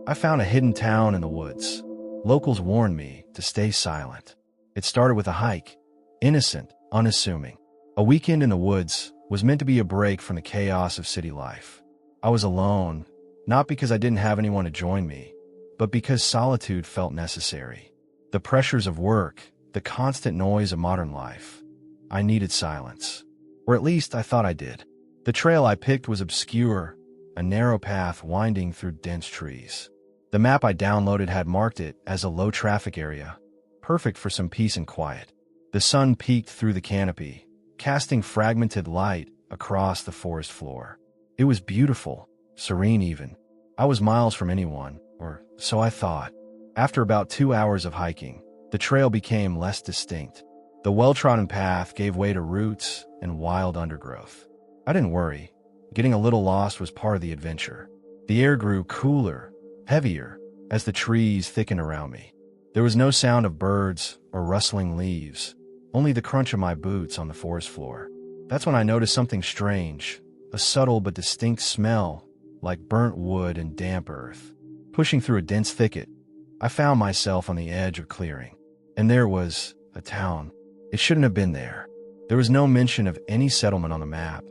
I found a hidden town in the woods. Locals warned me to stay silent. It started with a hike, innocent, unassuming. A weekend in the woods was meant to be a break from the chaos of city life. I was alone, not because I didn't have anyone to join me, but because solitude felt necessary. The pressures of work, the constant noise of modern life. I needed silence. Or at least I thought I did. The trail I picked was obscure, a narrow path winding through dense trees. The map I downloaded had marked it as a low-traffic area, perfect for some peace and quiet. The sun peeked through the canopy, casting fragmented light across the forest floor. It was beautiful, serene even. I was miles from anyone, or so I thought. After about 2 hours of hiking, the trail became less distinct. The well-trodden path gave way to roots and wild undergrowth. I didn't worry. Getting a little lost was part of the adventure. The air grew cooler, heavier, as the trees thickened around me. There was no sound of birds or rustling leaves, only the crunch of my boots on the forest floor. That's when I noticed something strange, a subtle but distinct smell, like burnt wood and damp earth. Pushing through a dense thicket, I found myself on the edge of clearing. And there was a town. It shouldn't have been there. There was no mention of any settlement on the map,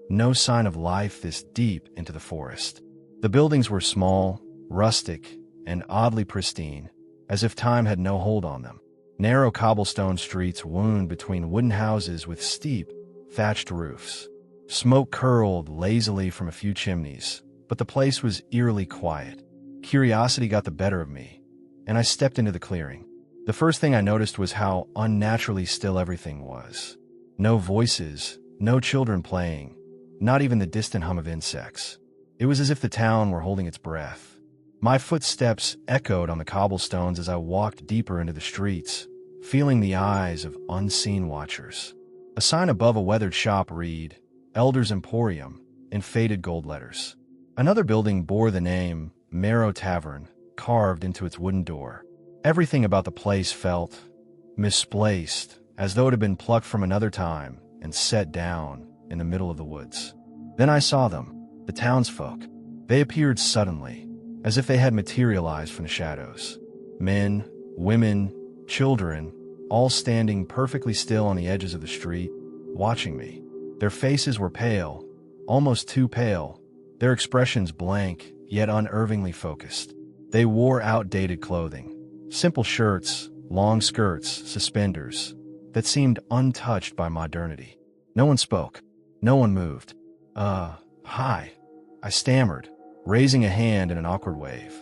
no sign of life this deep into the forest. The buildings were small, rustic, and oddly pristine, as if time had no hold on them. Narrow cobblestone streets wound between wooden houses with steep, thatched roofs. Smoke curled lazily from a few chimneys, but the place was eerily quiet. Curiosity got the better of me, and I stepped into the clearing. The first thing I noticed was how unnaturally still everything was. No voices, no children playing, not even the distant hum of insects. It was as if the town were holding its breath. My footsteps echoed on the cobblestones as I walked deeper into the streets, feeling the eyes of unseen watchers. A sign above a weathered shop read, "Elders Emporium," in faded gold letters. Another building bore the name Marrow Tavern, carved into its wooden door. Everything about the place felt misplaced, as though it had been plucked from another time and set down in the middle of the woods. Then I saw them, the townsfolk. They appeared suddenly, as if they had materialized from the shadows. Men, women, children, all standing perfectly still on the edges of the street, watching me. Their faces were pale, almost too pale, their expressions blank, yet unervingly focused. They wore outdated clothing, simple shirts, long skirts, suspenders, that seemed untouched by modernity. No one spoke. No one moved. Hi, I stammered, raising a hand in an awkward wave.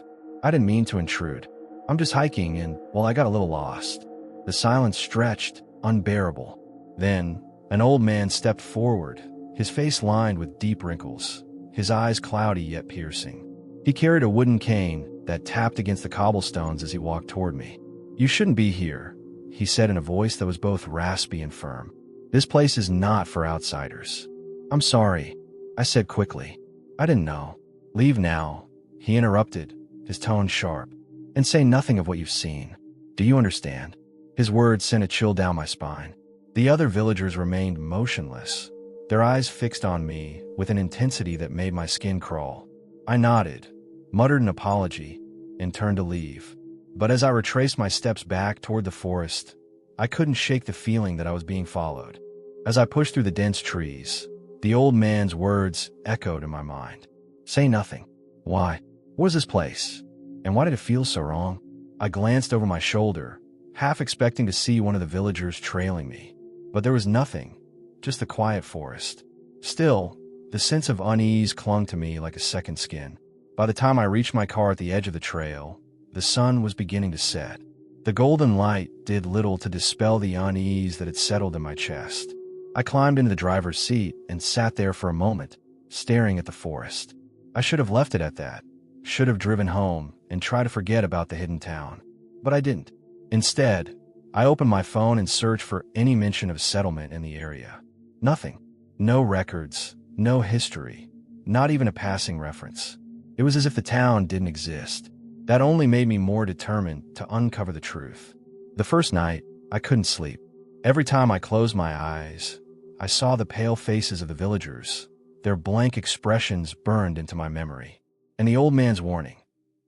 I didn't mean to intrude. I'm just hiking and, well, I got a little lost. The silence stretched, unbearable. Then, an old man stepped forward, his face lined with deep wrinkles, his eyes cloudy yet piercing. He carried a wooden cane that tapped against the cobblestones as he walked toward me. "You shouldn't be here," he said in a voice that was both raspy and firm. "This place is not for outsiders." "I'm sorry," I said quickly. "I didn't know." "Leave now," he interrupted, his tone sharp, "and say nothing of what you've seen. Do you understand?" His words sent a chill down my spine. The other villagers remained motionless, their eyes fixed on me with an intensity that made my skin crawl. I nodded, muttered an apology, and turned to leave. But as I retraced my steps back toward the forest, I couldn't shake the feeling that I was being followed. As I pushed through the dense trees, the old man's words echoed in my mind. "Say nothing. Why? What is this place? And why did it feel so wrong?" I glanced over my shoulder, half expecting to see one of the villagers trailing me. But there was nothing, just the quiet forest. Still, the sense of unease clung to me like a second skin. By the time I reached my car at the edge of the trail, the sun was beginning to set. The golden light did little to dispel the unease that had settled in my chest. I climbed into the driver's seat and sat there for a moment, staring at the forest. I should have left it at that, should have driven home and tried to forget about the hidden town. But I didn't. Instead, I opened my phone and searched for any mention of settlement in the area. Nothing. No records, no history, not even a passing reference. It was as if the town didn't exist. That only made me more determined to uncover the truth. The first night, I couldn't sleep. Every time I closed my eyes, I saw the pale faces of the villagers. Their blank expressions burned into my memory. And the old man's warning.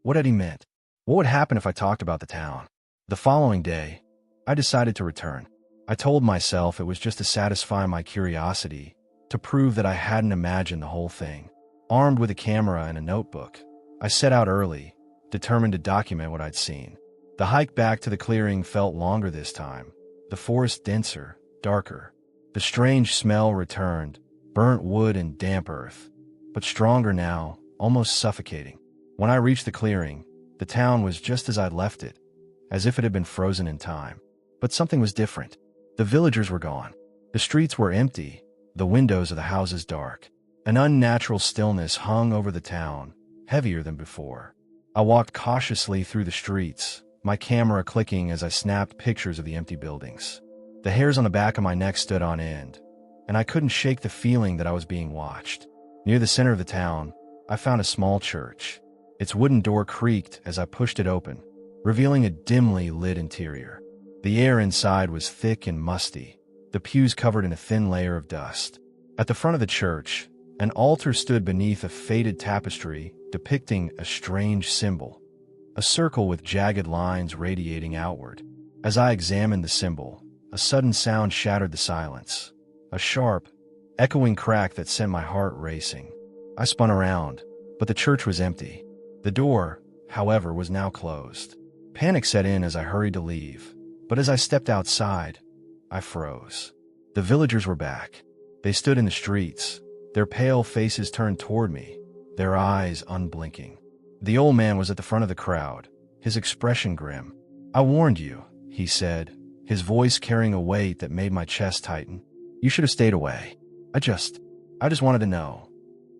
What had he meant? What would happen if I talked about the town? The following day, I decided to return. I told myself it was just to satisfy my curiosity, to prove that I hadn't imagined the whole thing. Armed with a camera and a notebook, I set out early, determined to document what I'd seen. The hike back to the clearing felt longer this time, the forest denser, darker. The strange smell returned, burnt wood and damp earth, but stronger now, almost suffocating. When I reached the clearing, the town was just as I'd left it, as if it had been frozen in time. But something was different. The villagers were gone. The streets were empty, the windows of the houses dark. An unnatural stillness hung over the town, heavier than before. I walked cautiously through the streets, my camera clicking as I snapped pictures of the empty buildings. The hairs on the back of my neck stood on end, and I couldn't shake the feeling that I was being watched. Near the center of the town, I found a small church. Its wooden door creaked as I pushed it open, revealing a dimly lit interior. The air inside was thick and musty, the pews covered in a thin layer of dust. At the front of the church, an altar stood beneath a faded tapestry depicting a strange symbol, a circle with jagged lines radiating outward. As I examined the symbol, a sudden sound shattered the silence, a sharp, echoing crack that sent my heart racing. I spun around, but the church was empty. The door, however, was now closed. Panic set in as I hurried to leave, but as I stepped outside, I froze. The villagers were back. They stood in the streets, their pale faces turned toward me, their eyes unblinking. The old man was at the front of the crowd, his expression grim. "I warned you," he said, his voice carrying a weight that made my chest tighten. "You should have stayed away. I just wanted to know."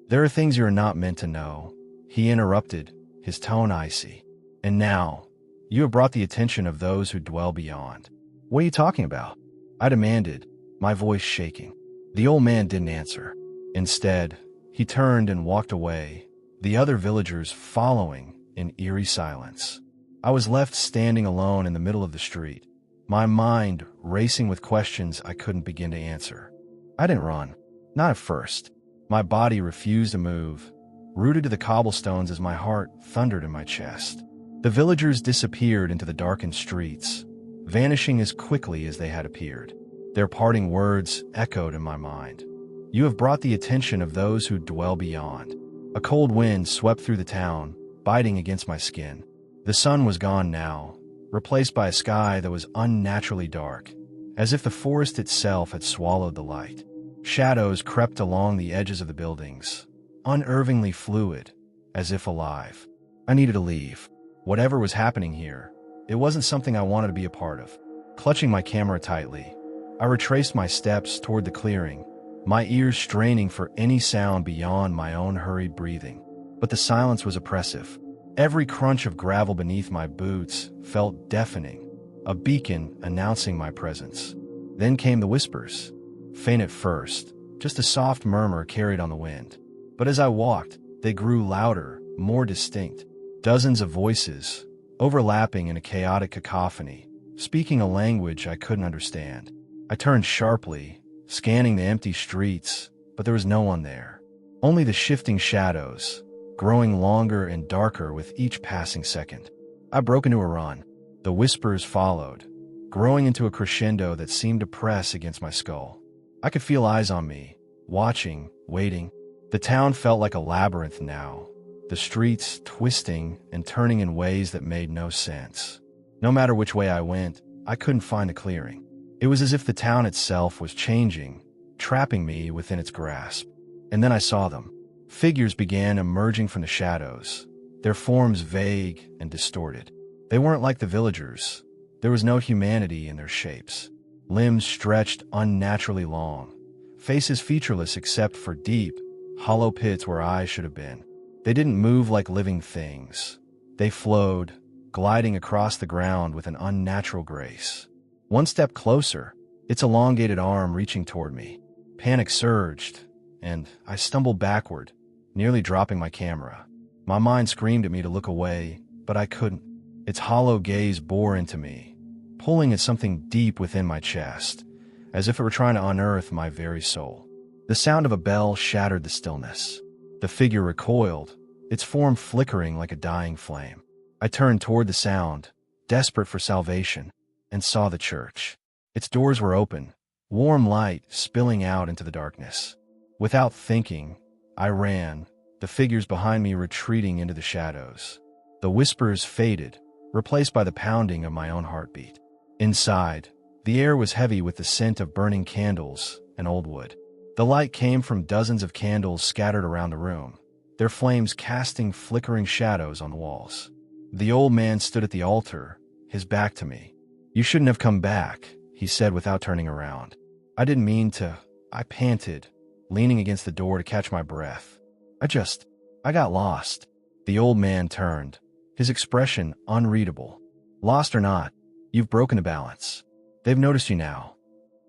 "There are things you are not meant to know," he interrupted, his tone icy. "And now, you have brought the attention of those who dwell beyond." "What are you talking about?" I demanded, my voice shaking. The old man didn't answer. Instead, he turned and walked away, the other villagers following in eerie silence. I was left standing alone in the middle of the street, my mind racing with questions I couldn't begin to answer. I didn't run, not at first. My body refused to move, rooted to the cobblestones as my heart thundered in my chest. The villagers disappeared into the darkened streets, vanishing as quickly as they had appeared. Their parting words echoed in my mind. "You have brought the attention of those who dwell beyond." A cold wind swept through the town, biting against my skin. The sun was gone now, replaced by a sky that was unnaturally dark, as if the forest itself had swallowed the light. Shadows crept along the edges of the buildings, unnervingly fluid, as if alive. I needed to leave. Whatever was happening here, it wasn't something I wanted to be a part of. Clutching my camera tightly, I retraced my steps toward the clearing, my ears straining for any sound beyond my own hurried breathing. But the silence was oppressive. Every crunch of gravel beneath my boots felt deafening, a beacon announcing my presence. Then came the whispers. Faint at first, just a soft murmur carried on the wind. But as I walked, they grew louder, more distinct. Dozens of voices, overlapping in a chaotic cacophony, speaking a language I couldn't understand. I turned sharply, scanning the empty streets, but there was no one there. Only the shifting shadows, growing longer and darker with each passing second. I broke into a run. The whispers followed, growing into a crescendo that seemed to press against my skull. I could feel eyes on me, watching, waiting. The town felt like a labyrinth now, the streets twisting and turning in ways that made no sense. No matter which way I went, I couldn't find a clearing. It was as if the town itself was changing, trapping me within its grasp. And then I saw them. Figures began emerging from the shadows, their forms vague and distorted. They weren't like the villagers. There was no humanity in their shapes. Limbs stretched unnaturally long, faces featureless except for deep, hollow pits where eyes should have been. They didn't move like living things. They flowed, gliding across the ground with an unnatural grace. One step closer, its elongated arm reaching toward me. Panic surged, and I stumbled backward, nearly dropping my camera. My mind screamed at me to look away, but I couldn't. Its hollow gaze bore into me, pulling at something deep within my chest, as if it were trying to unearth my very soul. The sound of a bell shattered the stillness. The figure recoiled, its form flickering like a dying flame. I turned toward the sound, desperate for salvation, and saw the church. Its doors were open, warm light spilling out into the darkness. Without thinking, I ran, the figures behind me retreating into the shadows. The whispers faded, replaced by the pounding of my own heartbeat. Inside, the air was heavy with the scent of burning candles and old wood. The light came from dozens of candles scattered around the room, their flames casting flickering shadows on the walls. The old man stood at the altar, his back to me. "You shouldn't have come back," he said without turning around. "I didn't mean to," I panted, leaning against the door to catch my breath. I got lost." The old man turned, his expression unreadable. "Lost or not, you've broken the balance. They've noticed you now."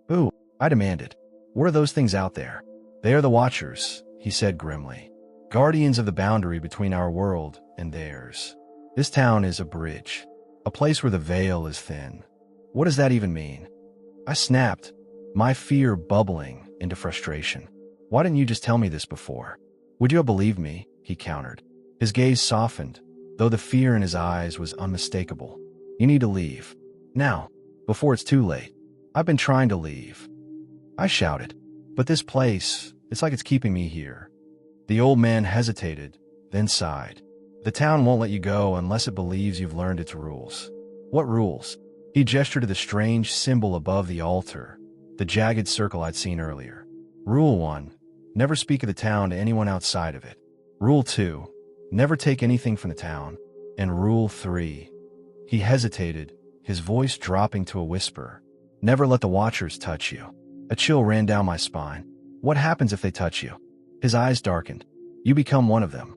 "Who?" I demanded. "What are those things out there?" "They are the Watchers," he said grimly. "Guardians of the boundary between our world and theirs. This town is a bridge, a place where the veil is thin." "What does that even mean?" I snapped, my fear bubbling into frustration. "Why didn't you just tell me this before?" "Would you have believed me?" he countered. His gaze softened, though the fear in his eyes was unmistakable. "You need to leave. Now, before it's too late." "I've been trying to leave," I shouted. "But this place, it's like it's keeping me here." The old man hesitated, then sighed. "The town won't let you go unless it believes you've learned its rules." "What rules?" He gestured to the strange symbol above the altar, the jagged circle I'd seen earlier. "Rule 1, never speak of the town to anyone outside of it. Rule 2, never take anything from the town. And Rule 3, he hesitated, his voice dropping to a whisper, never let the Watchers touch you." A chill ran down my spine. "What happens if they touch you?" His eyes darkened. "You become one of them."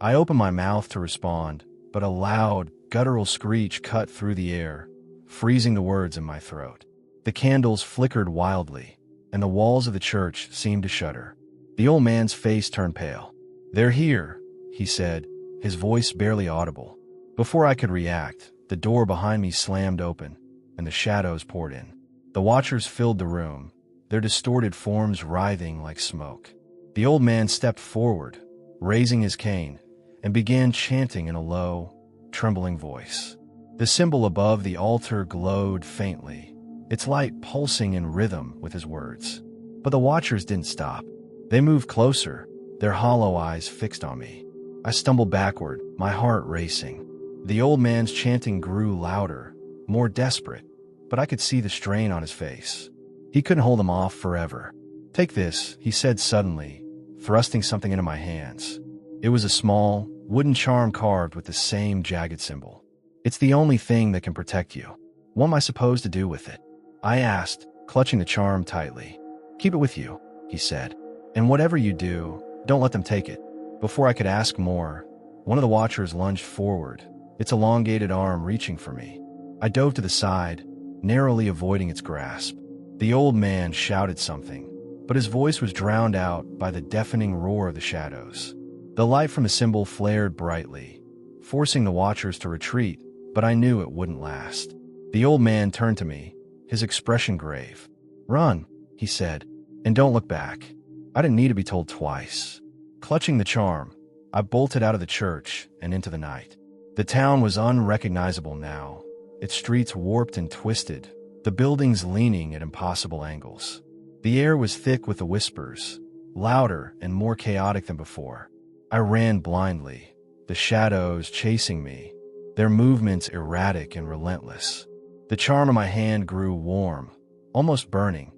I opened my mouth to respond, but a loud, guttural screech cut through the air, freezing the words in my throat. The candles flickered wildly, and the walls of the church seemed to shudder. The old man's face turned pale. "They're here," he said, his voice barely audible. Before I could react, the door behind me slammed open, and the shadows poured in. The Watchers filled the room, their distorted forms writhing like smoke. The old man stepped forward, raising his cane, and began chanting in a low, trembling voice. The symbol above the altar glowed faintly, its light pulsing in rhythm with his words. But the Watchers didn't stop. They moved closer, their hollow eyes fixed on me. I stumbled backward, my heart racing. The old man's chanting grew louder, more desperate, but I could see the strain on his face. He couldn't hold them off forever. "Take this," he said suddenly, thrusting something into my hands. It was a small, wooden charm carved with the same jagged symbol. "It's the only thing that can protect you." "What am I supposed to do with it?" I asked, clutching the charm tightly. "Keep it with you," he said. "And whatever you do, don't let them take it." Before I could ask more, one of the Watchers lunged forward, its elongated arm reaching for me. I dove to the side, narrowly avoiding its grasp. The old man shouted something, but his voice was drowned out by the deafening roar of the shadows. The light from the symbol flared brightly, forcing the Watchers to retreat, but I knew it wouldn't last. The old man turned to me, his expression grave. "Run," he said, "and don't look back." I didn't need to be told twice. Clutching the charm, I bolted out of the church and into the night. The town was unrecognizable now, its streets warped and twisted, the buildings leaning at impossible angles. The air was thick with the whispers, louder and more chaotic than before. I ran blindly, the shadows chasing me, their movements erratic and relentless. The charm in my hand grew warm, almost burning,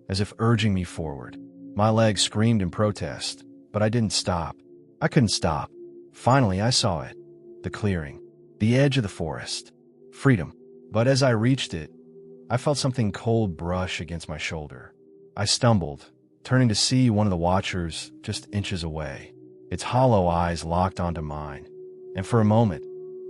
as if urging me forward. My legs screamed in protest, but I didn't stop. I couldn't stop. Finally, I saw it. The clearing. The edge of the forest. Freedom. But as I reached it, I felt something cold brush against my shoulder. I stumbled, turning to see one of the Watchers just inches away. Its hollow eyes locked onto mine, and for a moment,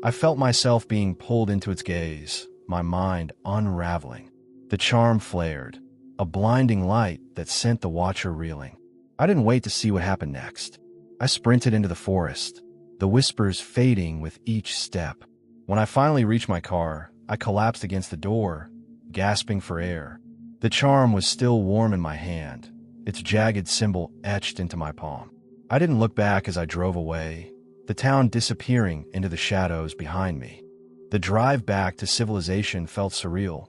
I felt myself being pulled into its gaze, my mind unraveling. The charm flared, a blinding light that sent the Watcher reeling. I didn't wait to see what happened next. I sprinted into the forest, the whispers fading with each step. When I finally reached my car, I collapsed against the door, gasping for air. The charm was still warm in my hand, its jagged symbol etched into my palm. I didn't look back as I drove away, the town disappearing into the shadows behind me. The drive back to civilization felt surreal,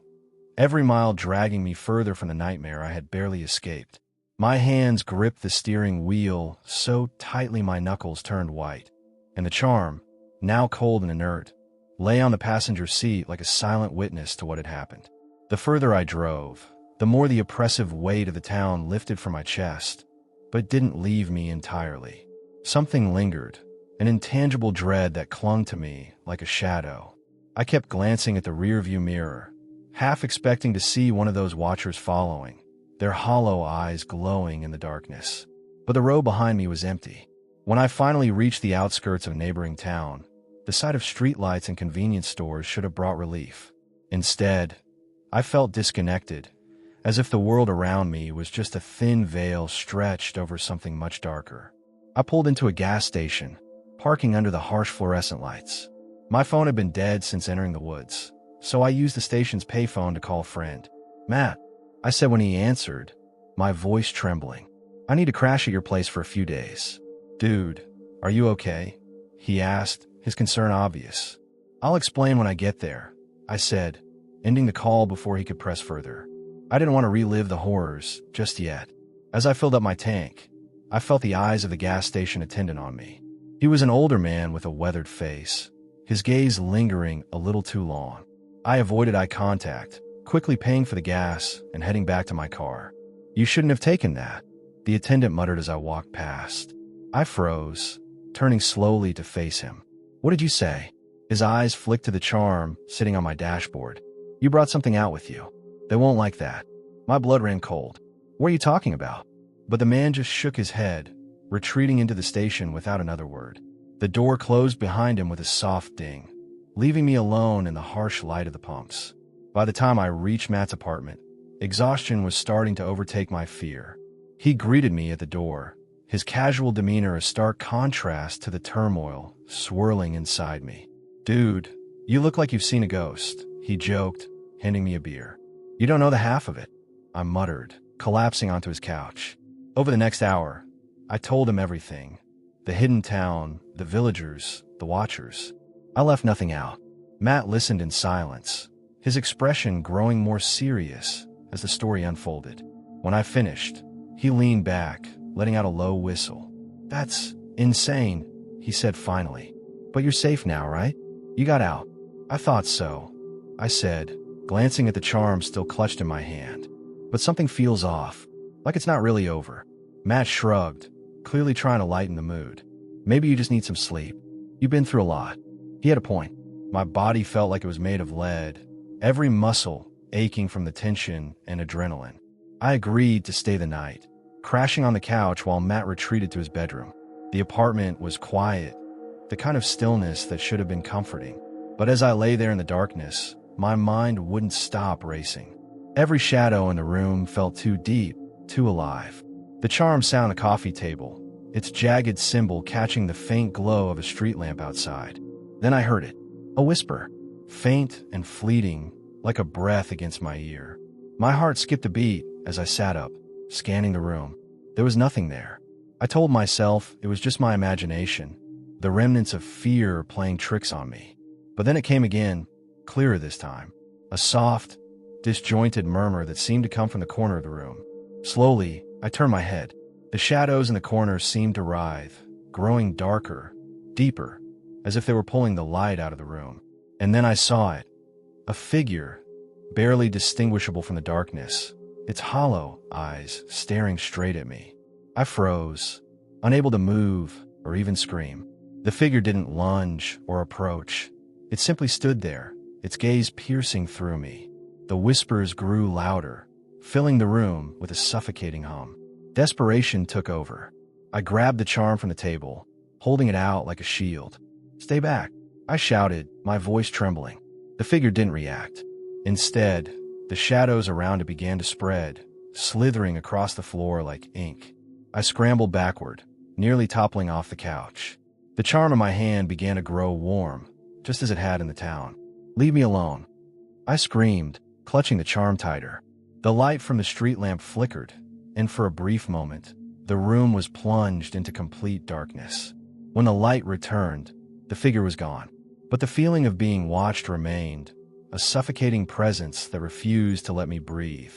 every mile dragging me further from the nightmare I had barely escaped. My hands gripped the steering wheel so tightly my knuckles turned white, and the charm, now cold and inert, lay on the passenger seat like a silent witness to what had happened. The further I drove, the more the oppressive weight of the town lifted from my chest, but didn't leave me entirely. Something lingered, an intangible dread that clung to me like a shadow. I kept glancing at the rearview mirror, half expecting to see one of those watchers following, their hollow eyes glowing in the darkness. But the row behind me was empty. When I finally reached the outskirts of a neighboring town, the sight of streetlights and convenience stores should have brought relief. Instead, I felt disconnected, as if the world around me was just a thin veil stretched over something much darker. I pulled into a gas station, parking under the harsh fluorescent lights. My phone had been dead since entering the woods, so I used the station's payphone to call a friend. "Matt," I said when he answered, my voice trembling. "I need to crash at your place for a few days." "Dude, are you okay?" he asked, his concern obvious. "I'll explain when I get there," I said, ending the call before he could press further. I didn't want to relive the horrors just yet. As I filled up my tank, I felt the eyes of the gas station attendant on me. He was an older man with a weathered face, his gaze lingering a little too long. I avoided eye contact, quickly paying for the gas and heading back to my car. "You shouldn't have taken that," the attendant muttered as I walked past. I froze, turning slowly to face him. "What did you say?" His eyes flicked to the charm sitting on my dashboard. "You brought something out with you. They won't like that." My blood ran cold. "What are you talking about?" But the man just shook his head, retreating into the station without another word. The door closed behind him with a soft ding, leaving me alone in the harsh light of the pumps. By the time I reached Matt's apartment, exhaustion was starting to overtake my fear. He greeted me at the door, his casual demeanor a stark contrast to the turmoil swirling inside me. "Dude, you look like you've seen a ghost," he joked, handing me a beer. "You don't know the half of it," I muttered, collapsing onto his couch. Over the next hour, I told him everything. The hidden town, the villagers, the watchers. I left nothing out. Matt listened in silence, his expression growing more serious as the story unfolded. When I finished, he leaned back, letting out a low whistle. "That's insane," he said finally. "But you're safe now, right? You got out." "I thought so," I said, glancing at the charm still clutched in my hand. "But something feels off, like it's not really over." Matt shrugged, clearly trying to lighten the mood. "Maybe you just need some sleep. You've been through a lot." He had a point. My body felt like it was made of lead, every muscle aching from the tension and adrenaline. I agreed to stay the night, crashing on the couch while Matt retreated to his bedroom. The apartment was quiet, the kind of stillness that should have been comforting. But as I lay there in the darkness, my mind wouldn't stop racing. Every shadow in the room felt too deep, too alive. The charm sat on a coffee table, its jagged symbol catching the faint glow of a street lamp outside. Then I heard it, a whisper, faint and fleeting, like a breath against my ear. My heart skipped a beat as I sat up, scanning the room. There was nothing there. I told myself it was just my imagination, the remnants of fear playing tricks on me. But then it came again, clearer this time, a soft, disjointed murmur that seemed to come from the corner of the room. Slowly, I turned my head. The shadows in the corners seemed to writhe, growing darker, deeper, as if they were pulling the light out of the room. And then I saw it, a figure, barely distinguishable from the darkness, its hollow eyes staring straight at me. I froze, unable to move or even scream. The figure didn't lunge or approach. It simply stood there, its gaze piercing through me. The whispers grew louder, filling the room with a suffocating hum. Desperation took over. I grabbed the charm from the table, holding it out like a shield. "Stay back," I shouted, my voice trembling. The figure didn't react. Instead, the shadows around it began to spread, slithering across the floor like ink. I scrambled backward, nearly toppling off the couch. The charm in my hand began to grow warm, just as it had in the town. "Leave me alone," I screamed, clutching the charm tighter. The light from the street lamp flickered, and for a brief moment, the room was plunged into complete darkness. When the light returned, the figure was gone. But the feeling of being watched remained, a suffocating presence that refused to let me breathe.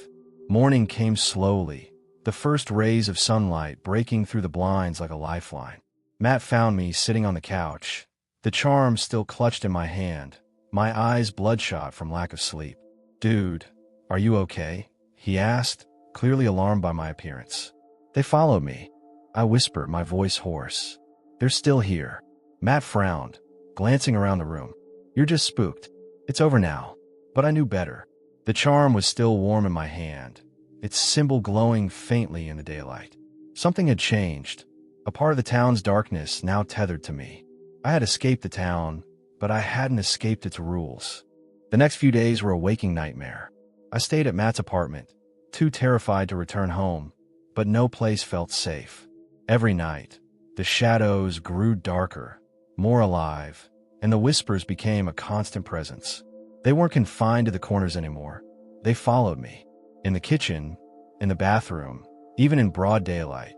Morning came slowly, the first rays of sunlight breaking through the blinds like a lifeline. Matt found me sitting on the couch, the charm still clutched in my hand, my eyes bloodshot from lack of sleep. "Dude, are you okay?" he asked, clearly alarmed by my appearance. "They followed me," I whispered, my voice hoarse. "They're still here." Matt frowned, glancing around the room. "You're just spooked. It's over now." But I knew better. The charm was still warm in my hand, its symbol glowing faintly in the daylight. Something had changed, a part of the town's darkness now tethered to me. I had escaped the town, but I hadn't escaped its rules. The next few days were a waking nightmare. I stayed at Matt's apartment, too terrified to return home, but no place felt safe. Every night, the shadows grew darker, more alive, and the whispers became a constant presence. They weren't confined to the corners anymore. They followed me. In the kitchen, in the bathroom, even in broad daylight.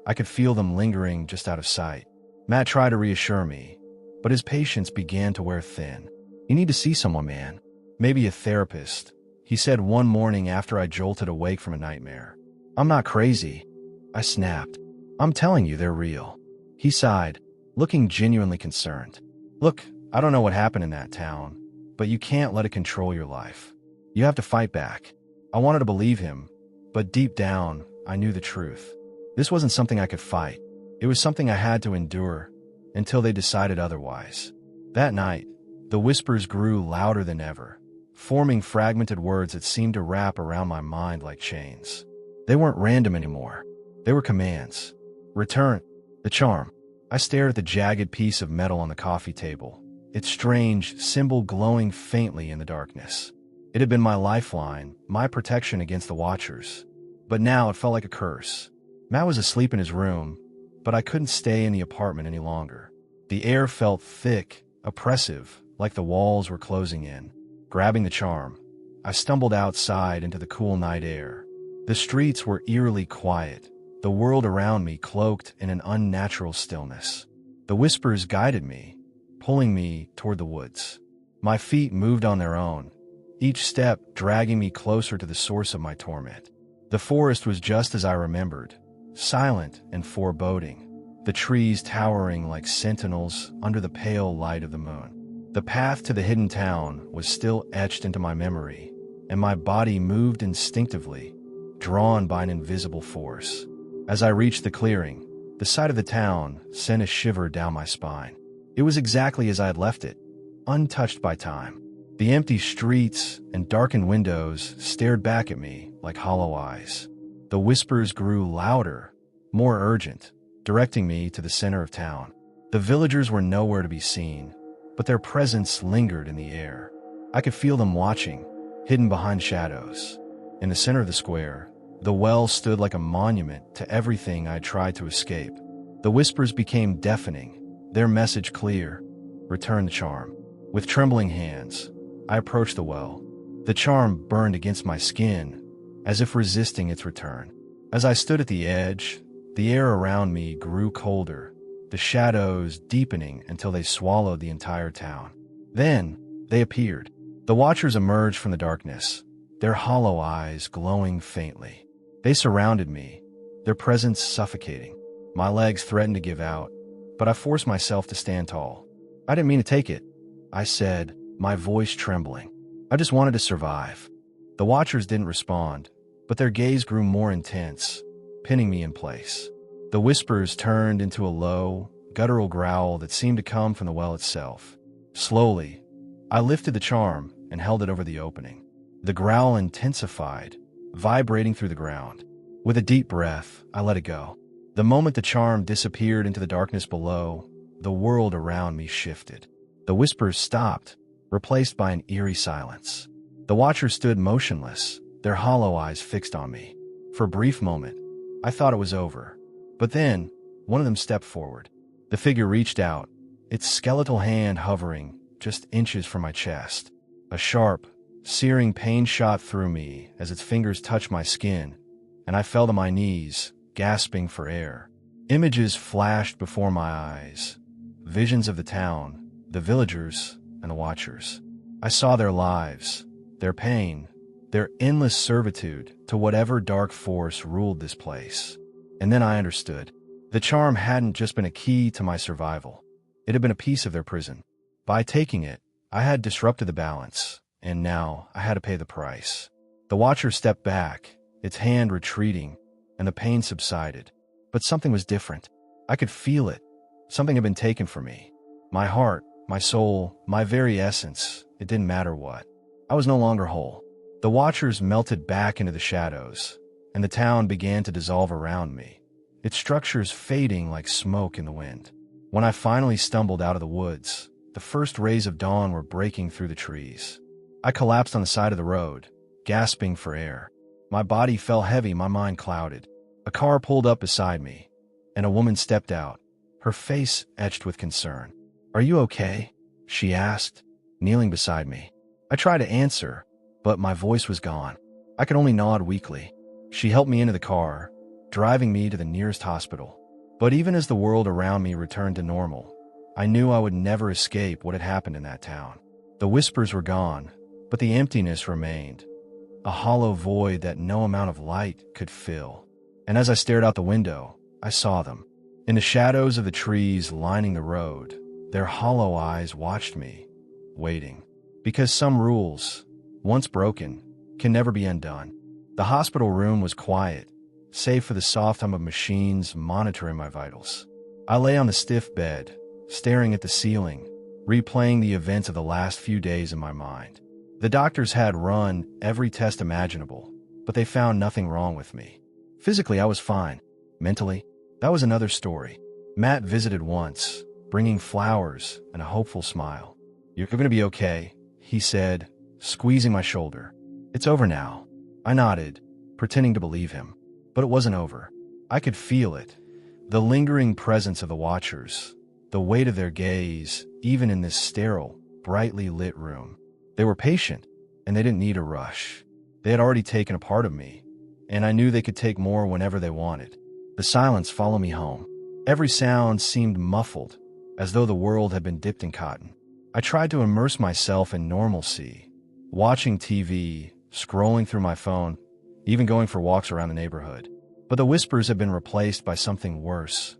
I could feel them lingering just out of sight. Matt tried to reassure me, but his patience began to wear thin. "You need to see someone, man. Maybe a therapist," he said one morning after I jolted awake from a nightmare. "I'm not crazy," I snapped. "I'm telling you, they're real." He sighed, looking genuinely concerned. "Look, I don't know what happened in that town, but you can't let it control your life. You have to fight back." I wanted to believe him, but deep down, I knew the truth. This wasn't something I could fight. It was something I had to endure, until they decided otherwise. That night, the whispers grew louder than ever, forming fragmented words that seemed to wrap around my mind like chains. They weren't random anymore. They were commands. "Return the charm." I stared at the jagged piece of metal on the coffee table, its strange symbol glowing faintly in the darkness. It had been my lifeline, my protection against the Watchers. But now it felt like a curse. Matt was asleep in his room, but I couldn't stay in the apartment any longer. The air felt thick, oppressive, like the walls were closing in. Grabbing the charm, I stumbled outside into the cool night air. The streets were eerily quiet, the world around me cloaked in an unnatural stillness. The whispers guided me, pulling me toward the woods. My feet moved on their own, each step dragging me closer to the source of my torment. The forest was just as I remembered, silent and foreboding, the trees towering like sentinels under the pale light of the moon. The path to the hidden town was still etched into my memory, and my body moved instinctively, drawn by an invisible force. As I reached the clearing, the sight of the town sent a shiver down my spine. It was exactly as I had left it, untouched by time. The empty streets and darkened windows stared back at me like hollow eyes. The whispers grew louder, more urgent, directing me to the center of town. The villagers were nowhere to be seen, but their presence lingered in the air. I could feel them watching, hidden behind shadows. In the center of the square, the well stood like a monument to everything I tried to escape. The whispers became deafening, their message clear: "Return the charm." With trembling hands, I approached the well. The charm burned against my skin, as if resisting its return. As I stood at the edge, the air around me grew colder, the shadows deepening until they swallowed the entire town. Then, they appeared. The Watchers emerged from the darkness, their hollow eyes glowing faintly. They surrounded me, their presence suffocating. My legs threatened to give out, but I forced myself to stand tall. "I didn't mean to take it," I said, my voice trembling. "I just wanted to survive." The Watchers didn't respond, but their gaze grew more intense, pinning me in place. The whispers turned into a low, guttural growl that seemed to come from the well itself. Slowly, I lifted the charm and held it over the opening. The growl intensified, vibrating through the ground. With a deep breath, I let it go. The moment the charm disappeared into the darkness below, the world around me shifted. The whispers stopped, replaced by an eerie silence. The Watchers stood motionless, their hollow eyes fixed on me. For a brief moment, I thought it was over. But then, one of them stepped forward. The figure reached out, its skeletal hand hovering just inches from my chest. A sharp, searing pain shot through me as its fingers touched my skin, and I fell to my knees, gasping for air. Images flashed before my eyes. visions of the town, the villagers, and the watchers. I saw their lives, their pain, their endless servitude to whatever dark force ruled this place. And then I understood. The charm hadn't just been a key to my survival. It had been a piece of their prison. By taking it, I had disrupted the balance, and now I had to pay the price. The watcher stepped back, its hand retreating, and the pain subsided. But something was different. I could feel it. Something had been taken from me. My heart, my soul, my very essence. It didn't matter what. I was no longer whole. The watchers melted back into the shadows, and the town began to dissolve around me, its structures fading like smoke in the wind. When I finally stumbled out of the woods, the first rays of dawn were breaking through the trees. I collapsed on the side of the road, gasping for air. My body felt heavy, my mind clouded. A car pulled up beside me, and a woman stepped out, her face etched with concern. "Are you okay?" she asked, kneeling beside me. I tried to answer, but my voice was gone. I could only nod weakly. She helped me into the car, driving me to the nearest hospital. But even as the world around me returned to normal, I knew I would never escape what had happened in that town. The whispers were gone, but the emptiness remained, a hollow void that no amount of light could fill. And as I stared out the window, I saw them. In the shadows of the trees lining the road, their hollow eyes watched me, waiting. Because some rules, once broken, can never be undone. The hospital room was quiet, save for the soft hum of machines monitoring my vitals. I lay on the stiff bed, staring at the ceiling, replaying the events of the last few days in my mind. The doctors had run every test imaginable, but they found nothing wrong with me. Physically, I was fine. Mentally, that was another story. Matt visited once, bringing flowers and a hopeful smile. "You're going to be okay," he said, squeezing my shoulder. "It's over now." I nodded, pretending to believe him. But it wasn't over. I could feel it. The lingering presence of the watchers, the weight of their gaze, even in this sterile, brightly lit room. They were patient, and they didn't need a rush. They had already taken a part of me, and I knew they could take more whenever they wanted. The silence followed me home. Every sound seemed muffled, as though the world had been dipped in cotton. I tried to immerse myself in normalcy, watching TV, scrolling through my phone, even going for walks around the neighborhood. But the whispers had been replaced by something worse.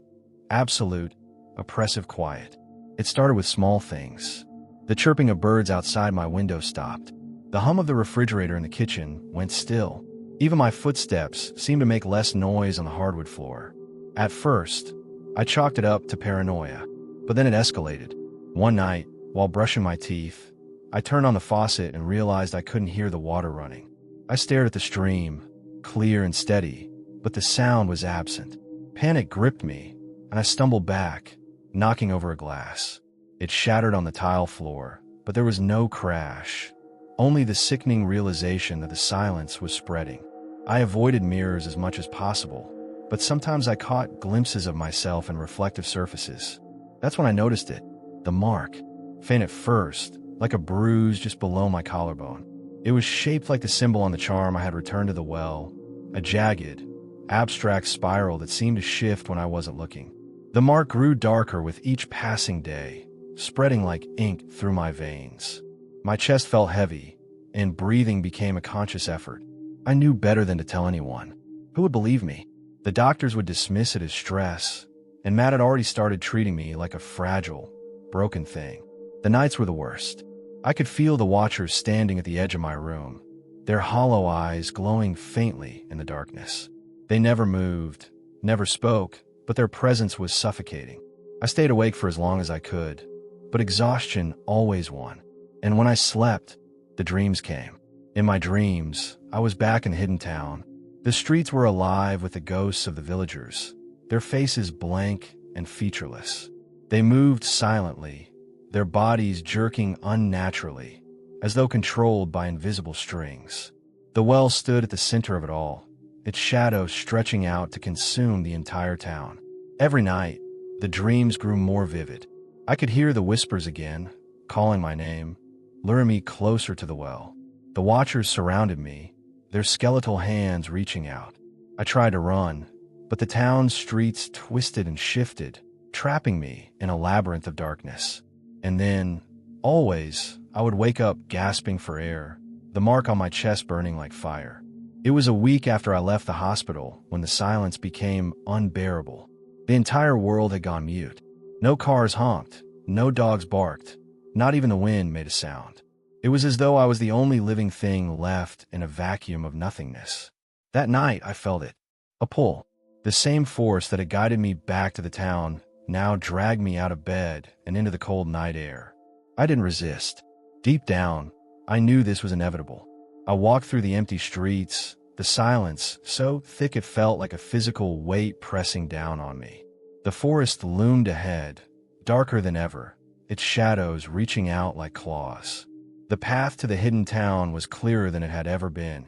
Absolute, oppressive quiet. It started with small things. The chirping of birds outside my window stopped. The hum of the refrigerator in the kitchen went still. Even my footsteps seemed to make less noise on the hardwood floor. At first, I chalked it up to paranoia, but then it escalated. One night, while brushing my teeth, I turned on the faucet and realized I couldn't hear the water running. I stared at the stream, clear and steady, but the sound was absent. Panic gripped me, and I stumbled back, knocking over a glass. It shattered on the tile floor, but there was no crash, only the sickening realization that the silence was spreading. I avoided mirrors as much as possible, but sometimes I caught glimpses of myself in reflective surfaces. That's when I noticed it, the mark, faint at first, like a bruise just below my collarbone. It was shaped like the symbol on the charm I had returned to the well, a jagged, abstract spiral that seemed to shift when I wasn't looking. The mark grew darker with each passing day, spreading like ink through my veins. My chest felt heavy, and breathing became a conscious effort. I knew better than to tell anyone. Who would believe me? The doctors would dismiss it as stress, and Matt had already started treating me like a fragile, broken thing. The nights were the worst. I could feel the watchers standing at the edge of my room, their hollow eyes glowing faintly in the darkness. They never moved, never spoke, but their presence was suffocating. I stayed awake for as long as I could, but exhaustion always won. And when I slept, the dreams came. In my dreams, I was back in the hidden town. The streets were alive with the ghosts of the villagers, their faces blank and featureless. They moved silently, their bodies jerking unnaturally, as though controlled by invisible strings. The well stood at the center of it all, its shadow stretching out to consume the entire town. Every night, the dreams grew more vivid. I could hear the whispers again, calling my name, luring me closer to the well. The watchers surrounded me, their skeletal hands reaching out. I tried to run, but the town's streets twisted and shifted, trapping me in a labyrinth of darkness. And then, always, I would wake up gasping for air, the mark on my chest burning like fire. It was a week after I left the hospital when the silence became unbearable. The entire world had gone mute. No cars honked, no dogs barked, not even the wind made a sound. It was as though I was the only living thing left in a vacuum of nothingness. That night, I felt it. A pull. The same force that had guided me back to the town now dragged me out of bed and into the cold night air. I didn't resist. Deep down, I knew this was inevitable. I walked through the empty streets, the silence so thick it felt like a physical weight pressing down on me. The forest loomed ahead, darker than ever, its shadows reaching out like claws. The path to the hidden town was clearer than it had ever been,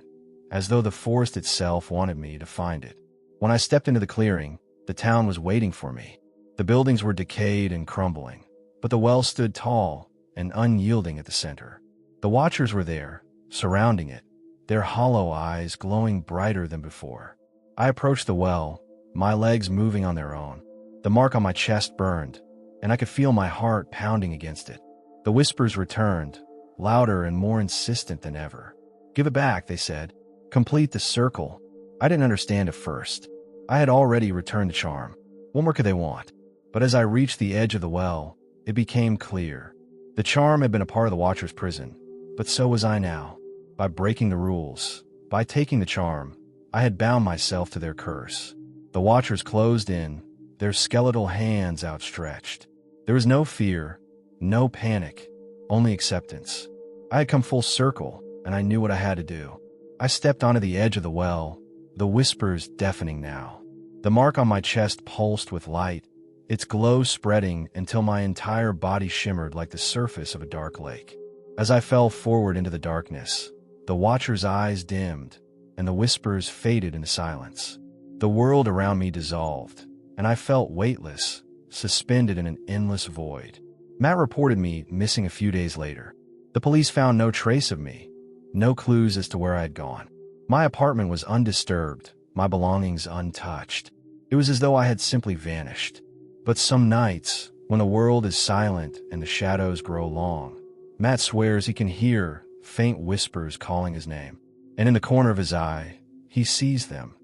as though the forest itself wanted me to find it. When I stepped into the clearing, the town was waiting for me. The buildings were decayed and crumbling, but the well stood tall and unyielding at the center. The watchers were there, surrounding it, their hollow eyes glowing brighter than before. I approached the well, my legs moving on their own. The mark on my chest burned, and I could feel my heart pounding against it. The whispers returned, louder and more insistent than ever. "Give it back," they said. "Complete the circle." I didn't understand at first. I had already returned the charm. What more could they want? But as I reached the edge of the well, it became clear. The charm had been a part of the Watcher's prison, but so was I now. By breaking the rules, by taking the charm, I had bound myself to their curse. The Watchers closed in, their skeletal hands outstretched. There was no fear, no panic, only acceptance. I had come full circle, and I knew what I had to do. I stepped onto the edge of the well, the whispers deafening now. The mark on my chest pulsed with light, its glow spreading until my entire body shimmered like the surface of a dark lake. As I fell forward into the darkness, the Watcher's eyes dimmed, and the whispers faded into silence. The world around me dissolved, and I felt weightless, suspended in an endless void. Matt reported me missing a few days later. The police found no trace of me, no clues as to where I had gone. My apartment was undisturbed, my belongings untouched. It was as though I had simply vanished. But some nights, when the world is silent and the shadows grow long, Matt swears he can hear faint whispers calling his name. And in the corner of his eye, he sees them,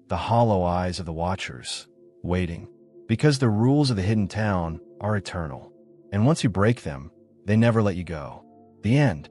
the hollow eyes of the Watchers, waiting. Because the rules of the hidden town are eternal. And once you break them, they never let you go. The end.